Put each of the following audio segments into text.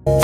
Hello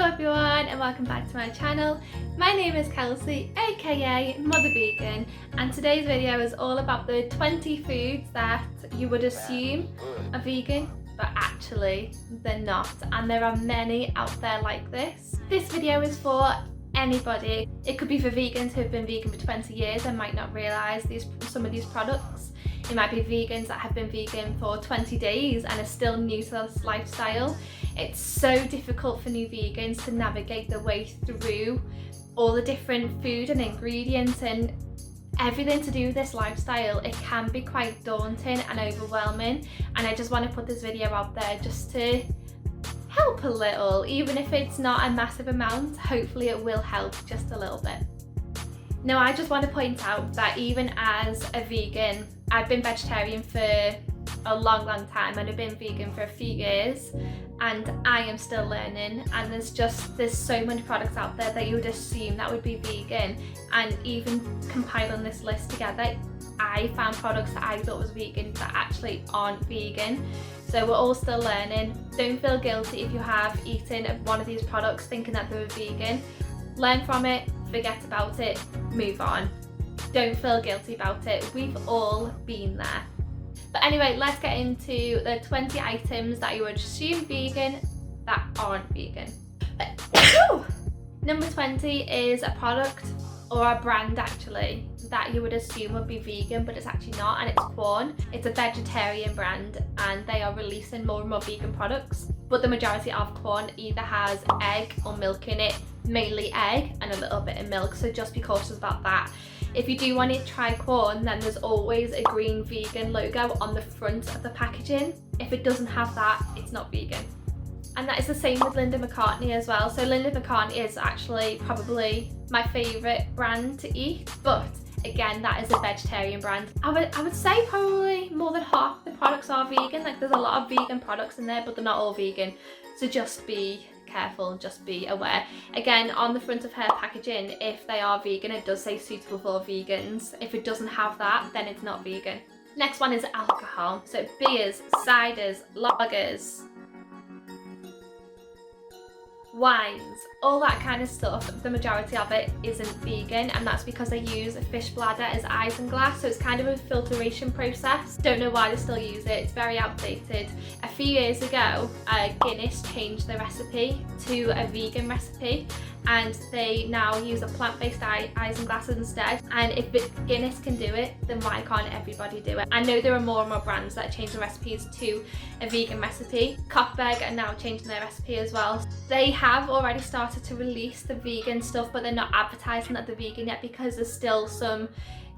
everyone and welcome back to my channel. My name is Kelsey, aka Mother Vegan, and today's video is all about the 20 foods that you would assume are vegan, but actually they're not, and there are many out there like this. This video is for anybody. It could be for vegans who have been vegan for 20 years and might not realise some of these products. It might be vegans that have been vegan for 20 days and are still new to this lifestyle. It's so difficult for new vegans to navigate their way through all the different food and ingredients and everything to do with this lifestyle. It can be quite daunting and overwhelming, and I just want to put this video out there just to help a little, even if it's not a massive amount. Hopefully it will help just a little bit. Now, I just want to point out that even as a vegan, I've been vegetarian for a long time and I've been vegan for a few years, and I am still learning, and there's so many products out there that you would assume that would be vegan, and even compiling this list together, I found products that I thought was vegan that actually aren't vegan. So we're all still learning. Don't feel guilty if you have eaten one of these products thinking that they were vegan. Learn from it, forget about it, move on. Don't feel guilty about it. We've all been there. But anyway, let's get into the 20 items that you would assume vegan that aren't vegan. Number 20 is a product, or a brand actually, that you would assume would be vegan, but it's actually not, and it's Quorn. It's a vegetarian brand and they are releasing more and more vegan products, but the majority of Quorn either has egg or milk in it, mainly egg and a little bit of milk, so just be cautious about that. If you do want to try Quorn, then there's always a green vegan logo on the front of the packaging. If it doesn't have that, it's not vegan. And that is the same with Linda McCartney as well. So Linda McCartney is actually probably my favourite brand to eat, but again, that is a vegetarian brand. I would say probably more than half the products are vegan. Like, there's a lot of vegan products in there, but they're not all vegan. So just be careful, just be aware. Again, on the front of her packaging, if they are vegan, it does say suitable for vegans. If it doesn't have that, then it's not vegan. Next one is alcohol. So beers, ciders, lagers, wines, all that kind of stuff. The majority of it isn't vegan, and that's because they use fish bladder as isinglass, so it's kind of a filtration process. Don't know why they still use it, it's very outdated. A few years ago, Guinness changed the recipe to a vegan recipe, and they now use a plant-based isinglass instead. And if Guinness can do it, then why can't everybody do it? I know there are more and more brands that change the recipes to a vegan recipe. Kochberg are now changing their recipe as well. They have already started to release the vegan stuff, but they're not advertising that they're vegan yet because there's still some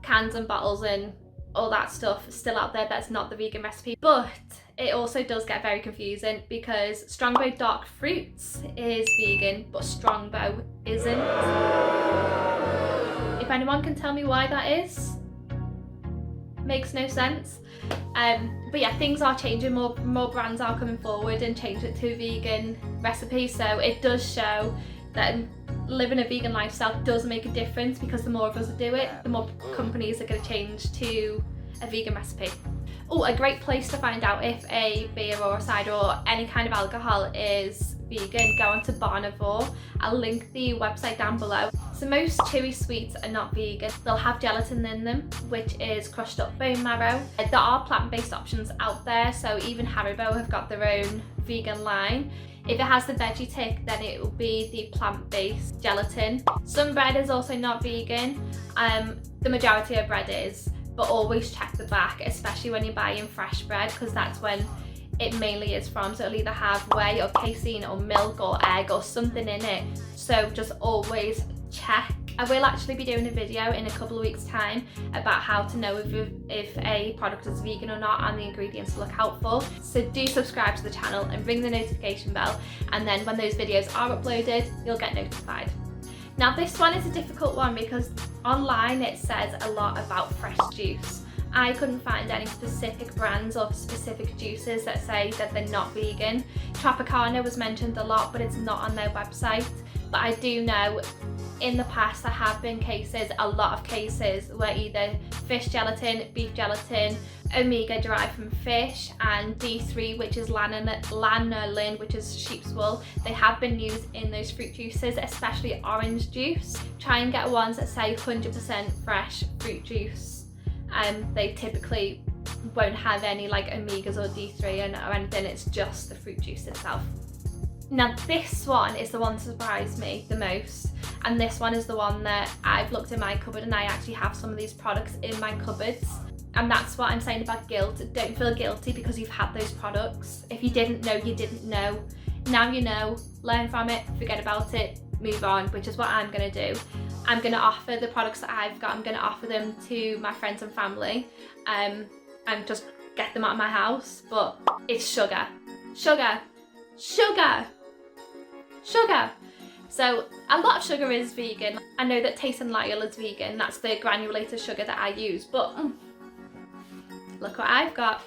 cans and bottles and all that stuff still out there that's not the vegan recipe. But it also does get very confusing because Strongbow Dark Fruits is vegan, but Strongbow isn't. If anyone can tell me why that is, makes no sense. But yeah, things are changing. More brands are coming forward and change it to a vegan recipe, so it does show that living a vegan lifestyle does make a difference, because the more of us that do it, the more companies are going to change to a vegan recipe. Oh, a great place to find out if a beer or a cider or any kind of alcohol is vegan, go on to Barnivore. I'll link the website down below. So most chewy sweets are not vegan. They'll have gelatin in them, which is crushed up bone marrow. There are plant-based options out there, so even Haribo have got their own vegan line. If it has the veggie tick, then it will be the plant-based gelatin. Some bread is also not vegan. The majority of bread is, but always check the back, especially when you're buying fresh bread, because that's when it mainly is from. So it'll either have whey or casein or milk or egg or something in it. So just always check. I will actually be doing a video in a couple of weeks' time about how to know if a product is vegan or not and the ingredients to look out for. So do subscribe to the channel and ring the notification bell, and then when those videos are uploaded, you'll get notified. Now this one is a difficult one because online it says a lot about fresh juice. I couldn't find any specific brands or specific juices that say that they're not vegan. Tropicana was mentioned a lot, but it's not on their website. But I do know in the past there have been cases, a lot of cases, where either fish gelatin, beef gelatin, omega derived from fish, and D3, which is lanolin, which is sheep's wool, they have been used in those fruit juices, especially orange juice. Try and get ones that say 100% fresh fruit juice. They typically won't have any like omegas or D3 or anything, it's just the fruit juice itself. Now this one is the one that surprised me the most, and this one is the one that I've looked in my cupboard, and I actually have some of these products in my cupboards. And that's what I'm saying about guilt. Don't feel guilty because you've had those products. If you didn't know, you didn't know. Now you know, learn from it, forget about it, move on, which is what I'm gonna do. I'm gonna offer the products that I've got, I'm gonna offer them to my friends and family, and just get them out of my house. But it's sugar, sugar, sugar, sugar. So a lot of sugar is vegan. I know that Taste and Lyle is vegan, that's the granulated sugar that I use, but look what I've got.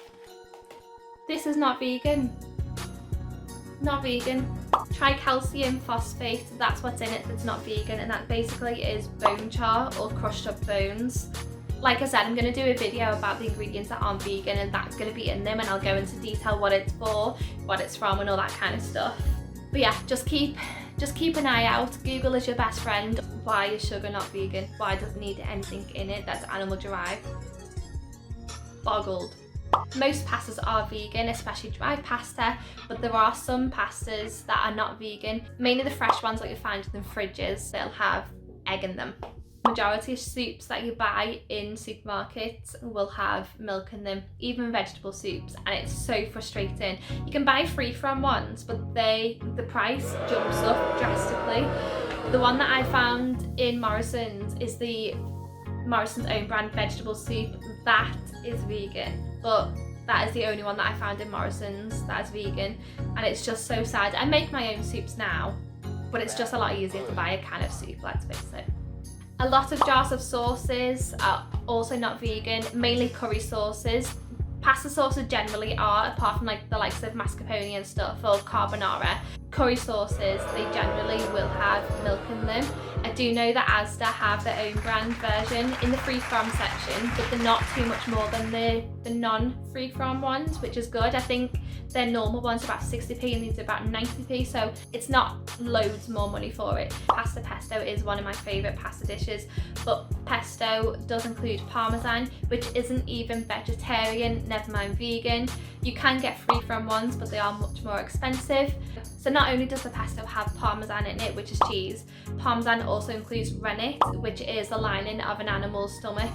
This is not vegan. Not vegan. Try calcium phosphate, that's what's in it that's not vegan, and that basically is bone char or crushed up bones. Like I said, I'm going to do a video about the ingredients that aren't vegan, and that's going to be in them, and I'll go into detail what it's for, what it's from, and all that kind of stuff. But yeah, just keep an eye out. Google is your best friend. Why is sugar not vegan? Why does it need anything in it that's animal derived? Boggled. Most pastas are vegan, especially dry pasta, but there are some pastas that are not vegan. Mainly the fresh ones that you find in the fridges, they'll have egg in them. Majority of soups that you buy in supermarkets will have milk in them, even vegetable soups, and it's so frustrating. You can buy free from ones, but the price jumps up drastically. The one that I found in Morrison's is the Morrison's own brand vegetable soup. That is vegan, but that is the only one that I found in Morrison's that is vegan, and it's just so sad. I make my own soups now, but it's just a lot easier to buy a can of soup, let's face it. A lot of jars of sauces are also not vegan, mainly curry sauces. Pasta sauces generally are, apart from like the likes of mascarpone and stuff, or carbonara. Curry sauces, they generally will have milk in them. I do know that Asda have their own brand version in the free-from section, but they're not too much more than the non-free-from ones, which is good. I think their normal ones are about 60p and these are about 90p, so it's not loads more money for it. Pasta pesto is one of my favourite pasta dishes, but pesto does include parmesan, which isn't even vegetarian, never mind vegan. You can get free-from ones, but they are much more expensive. So not only does the pesto have parmesan in it, which is cheese, parmesan also includes rennet, which is the lining of an animal's stomach,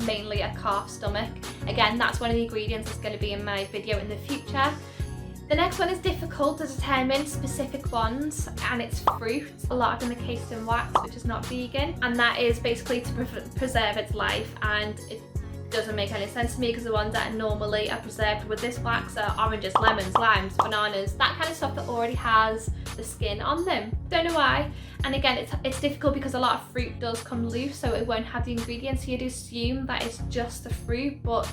mainly a calf's stomach. Again, that's one of the ingredients that's going to be in my video in the future. The next one is difficult to determine specific ones, and it's fruit. A lot of them are cased in wax, which is not vegan, and that is basically to preserve its life, and it doesn't make any sense to me because the ones that normally are preserved with this wax are oranges, lemons, limes, bananas, that kind of stuff that already has the skin on them. Don't know why. And again, it's difficult because a lot of fruit does come loose, so it won't have the ingredients, so you'd assume that it's just the fruit. But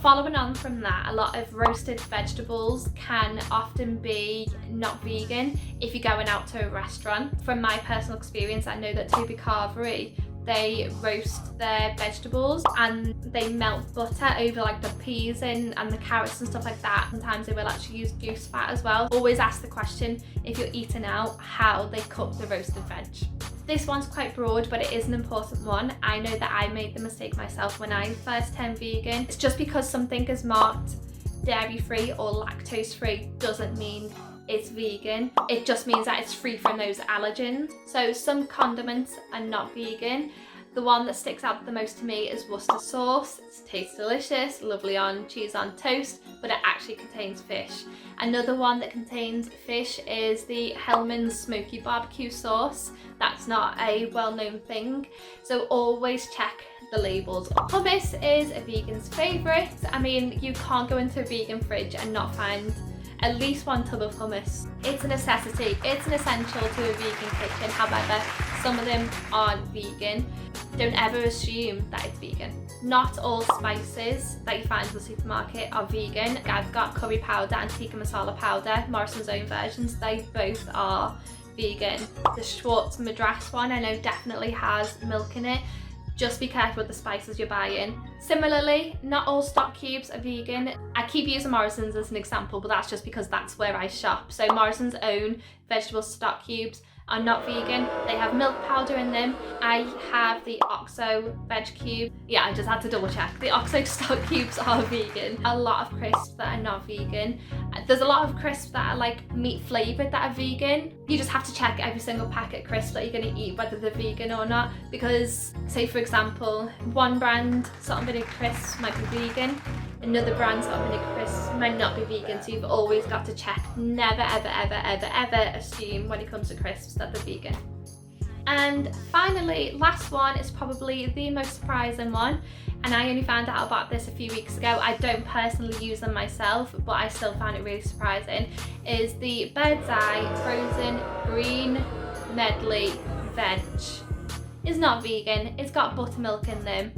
following on from that, a lot of roasted vegetables can often be not vegan if you're going out to a restaurant. From my personal experience, I know that Toby Carvery, they roast their vegetables and they melt butter over like the peas and the carrots and stuff like that. Sometimes they will actually use goose fat as well. Always ask the question if you're eating out how they cook the roasted veg. This one's quite broad, but it is an important one. I know that I made the mistake myself when I first turned vegan. It's just because something is marked dairy free or lactose free doesn't mean it's vegan. It just means that it's free from those allergens. So some condiments are not vegan. The one that sticks out the most to me is Worcester sauce. It tastes delicious, lovely on cheese on toast, but it actually contains fish. Another one that contains fish is the Hellmann's smoky barbecue sauce. That's not a well-known thing, so always check the labels. Hummus is a vegan's favourite. I mean, you can't go into a vegan fridge and not find at least one tub of hummus. It's a necessity, it's an essential to a vegan kitchen. However, some of them aren't vegan. Don't ever assume that it's vegan. Not all spices that you find in the supermarket are vegan. I've got curry powder and tikka masala powder, Morrison's own versions. They both are vegan. The Schwartz Madras one I know definitely has milk in it. Just be careful with the spices you're buying. Similarly, not all stock cubes are vegan. I keep using Morrison's as an example, but that's just because that's where I shop. So Morrison's own vegetable stock cubes are not vegan. They have milk powder in them. I have the OXO veg cube. Yeah, I just had to double check. The OXO stock cubes are vegan. A lot of crisps that are not vegan. There's a lot of crisps that are like meat flavored that are vegan. You just have to check every single packet of crisps that you're going to eat whether they're vegan or not, because say for example, one brand salt and vinegar crisps might be vegan, another brand salt and vinegar crisps might not be vegan, so you've always got to check. Never ever ever ever ever assume when it comes to crisps that they're vegan. And finally, last one is probably the most surprising one, and I only found out about this a few weeks ago. I don't personally use them myself, but I still found it really surprising, is the Bird's Eye frozen green medley veg. It's not vegan, it's got buttermilk in them.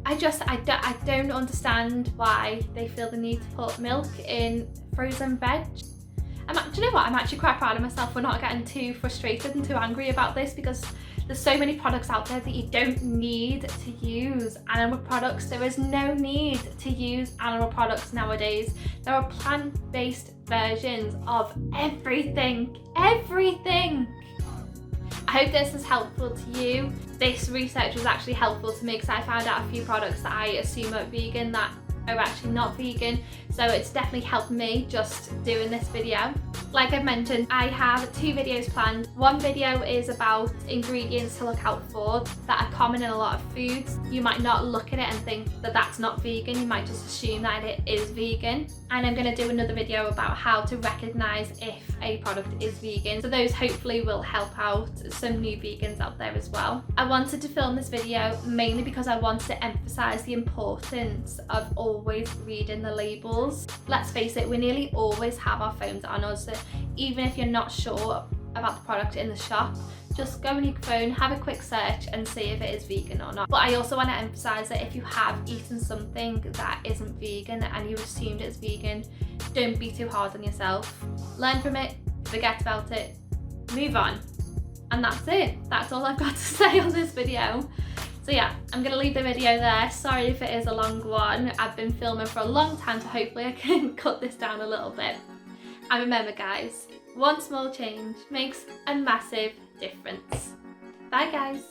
I don't understand why they feel the need to put milk in frozen veg. Do you know what? I'm actually quite proud of myself for not getting too frustrated and too angry about this, because there's so many products out there that you don't need to use animal products. There is no need to use animal products nowadays. There are plant-based versions of everything. Everything! I hope this is helpful to you. This research was actually helpful to me because I found out a few products that I assume are vegan that are actually not vegan, so it's definitely helped me just doing this video. Like I've mentioned, I have 2 videos planned. One video is about ingredients to look out for that are common in a lot of foods. You might not look at it and think that that's not vegan, you might just assume that it is vegan. And I'm going to do another video about how to recognise if a product is vegan, so those hopefully will help out some new vegans out there as well. I wanted to film this video mainly because I wanted to emphasise the importance of always reading the labels. Let's face it, we nearly always have our phones on us, so even if you're not sure about the product in the shop, just go on your phone, have a quick search and see if it is vegan or not. But I also want to emphasise that if you have eaten something that isn't vegan and you assumed it's vegan, don't be too hard on yourself. Learn from it, forget about it, move on. And that's it. That's all I've got to say on this video. So yeah, I'm going to leave the video there. Sorry if it is a long one. I've been filming for a long time, so hopefully I can cut this down a little bit. And remember guys, one small change makes a massive difference. Bye guys.